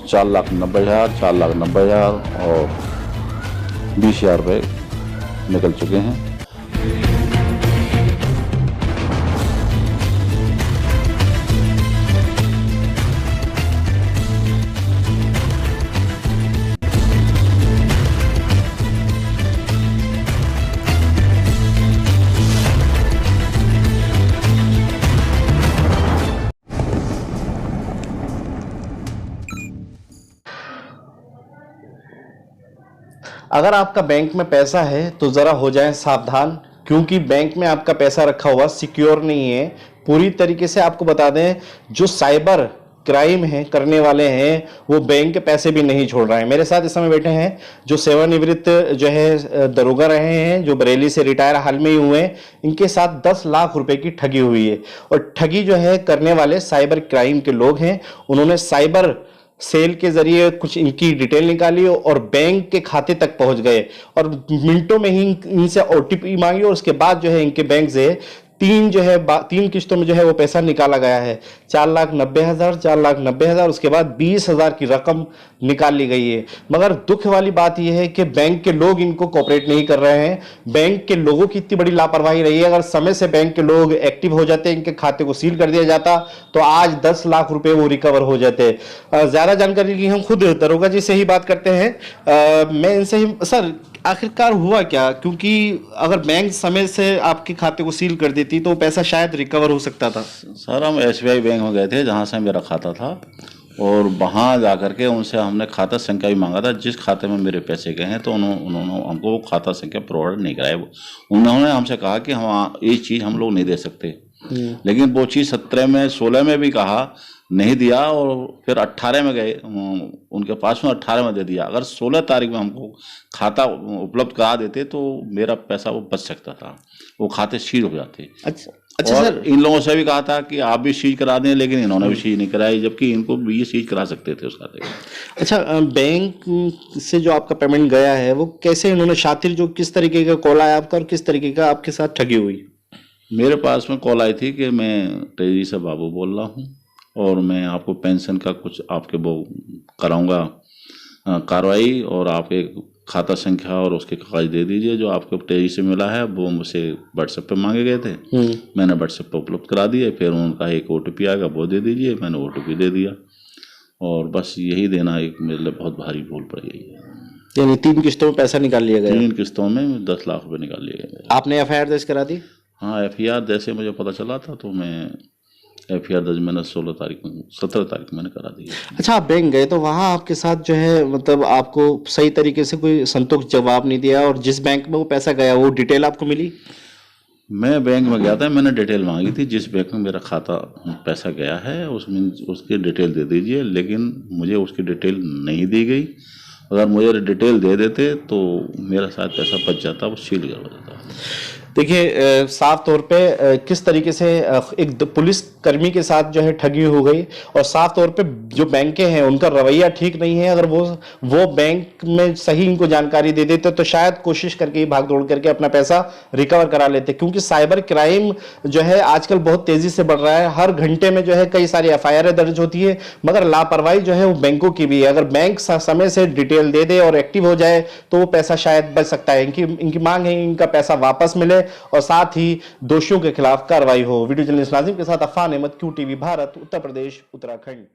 4,90,000, 4,90,000 और 20,000 रुपये निकल चुके हैं। अगर आपका बैंक में पैसा है तो ज़रा हो जाएं सावधान, क्योंकि बैंक में आपका पैसा रखा हुआ सिक्योर नहीं है। पूरी तरीके से आपको बता दें, जो साइबर क्राइम है करने वाले हैं वो बैंक के पैसे भी नहीं छोड़ रहे हैं। मेरे साथ इस समय बैठे हैं जो सेवानिवृत्त जो है दरोगा रहे हैं, जो बरेली से रिटायर हाल में ही हुए हैं। इनके साथ 10 लाख रुपए की ठगी हुई है, और ठगी जो है करने वाले साइबर क्राइम के लोग हैं। उन्होंने साइबर सेल के जरिए कुछ इनकी डिटेल निकाली और बैंक के खाते तक पहुंच गए, और मिनटों में ही इनसे ओटीपी मांगी, और उसके बाद जो है इनके बैंक से तीन किस्तों में जो है वो पैसा निकाला गया है। 4,90,000, 4,90,000, उसके बाद 20,000 की रकम निकाल ली गई है। मगर दुख वाली बात यह है कि बैंक के लोग इनको कोऑपरेट नहीं कर रहे हैं। बैंक के लोगों की इतनी बड़ी लापरवाही रही है। अगर समय से बैंक के लोग एक्टिव हो जाते, इनके खाते को सील कर दिया जाता, तो आज 10 लाख रुपए वो रिकवर हो जाते। ज्यादा जानकारी की हम खुद दरोगा जी से ही बात करते हैं। मैं इनसे ही, सर आखिरकार हुआ क्या? क्योंकि अगर बैंक समय से आपके खाते को सील कर देती तो पैसा शायद रिकवर हो सकता था। सर हम SBI बैंक में गए थे जहाँ से मेरा खाता था, और वहाँ जा कर के उनसे हमने खाता संख्या भी मांगा था जिस खाते में मेरे पैसे गए हैं, तो उन्होंने हमको वो खाता संख्या प्रोवाइड नहीं कराया। उन्होंने हमसे कहा कि हम ये चीज़ हम लोग नहीं दे सकते, लेकिन वो चीज़ 17 में 16 में भी कहा, नहीं दिया, और फिर 18 में गए उनके पास में, 18 में दे दिया। अगर 16 तारीख में हमको खाता उपलब्ध करा देते तो मेरा पैसा वो बच सकता था, वो खाते सीज हो जाते। अच्छा और सर, इन लोगों से भी कहा था कि आप भी सीज करा दें, लेकिन इन्होंने भी सीज नहीं कराई, जबकि इनको भी ये सीज करा सकते थे उस खाते को। अच्छा, बैंक से जो आपका पेमेंट गया है वो कैसे, इन्होंने शातिर जो किस तरीके का कॉल आया आपका और किस तरीके का आपके साथ ठगी हुई? मेरे पास में कॉल आई थी कि मैं तेजी से बाबू बोल रहा हूँ, और मैं आपको पेंशन का कुछ आपके वो कराऊंगा कार्रवाई, और आपके खाता संख्या और उसके कागज दे दीजिए जो आपको तेजी से मिला है। वो मुझसे व्हाट्सएप पे मांगे गए थे, मैंने व्हाट्सएप पे उपलब्ध करा दिए। फिर उनका एक OTP आएगा, वो दे दीजिए, मैंने OTP दे दिया, और बस यही देना एक मेरे लिए बहुत भारी भूल पड़ गई है। यानी 3 किस्तों में पैसा निकाल लिया गया? 3 किस्तों में 10 लाख रुपये निकाल लिए गए। आपने FIR दर्ज करा दी? हाँ, FIR जैसे मुझे पता चला था तो मैं FIR दर्ज मैंने 17 तारीख मैंने करा दी। अच्छा, आप बैंक गए तो वहाँ आपके साथ जो है मतलब आपको सही तरीके से कोई संतोष जवाब नहीं दिया, और जिस बैंक में वो पैसा गया वो डिटेल आपको मिली? मैं बैंक में गया था, मैंने डिटेल मांगी थी जिस बैंक में मेरा खाता पैसा गया है उसमें उसकी डिटेल दे दीजिए, लेकिन मुझे उसकी डिटेल नहीं दी गई। अगर मुझे डिटेल दे देते तो मेरा शायद पैसा बच जाता, वो सील कर हो जाता। देखिए, साफ तौर पे किस तरीके से एक पुलिस कर्मी के साथ जो है ठगी हो गई, और साफ तौर पे जो बैंकें हैं उनका रवैया ठीक नहीं है। अगर वो बैंक में सही इनको जानकारी दे देते तो शायद कोशिश करके भाग दौड़ करके अपना पैसा रिकवर करा लेते, क्योंकि साइबर क्राइम जो है आजकल बहुत तेजी से बढ़ रहा है। हर घंटे में जो है कई सारी FIR दर्ज होती है, मगर लापरवाही जो है वो बैंकों की भी है। अगर बैंक समय से डिटेल दे दे और एक्टिव हो जाए तो वो पैसा शायद बच सकता है। इनकी मांग है इनका पैसा वापस मिले, और साथ ही दोषियों के खिलाफ कार्रवाई हो। वीडियो जर्नलिस्ट नाजिम के साथ अफान अहमद, QTV भारत, उत्तर प्रदेश, उत्तराखंड।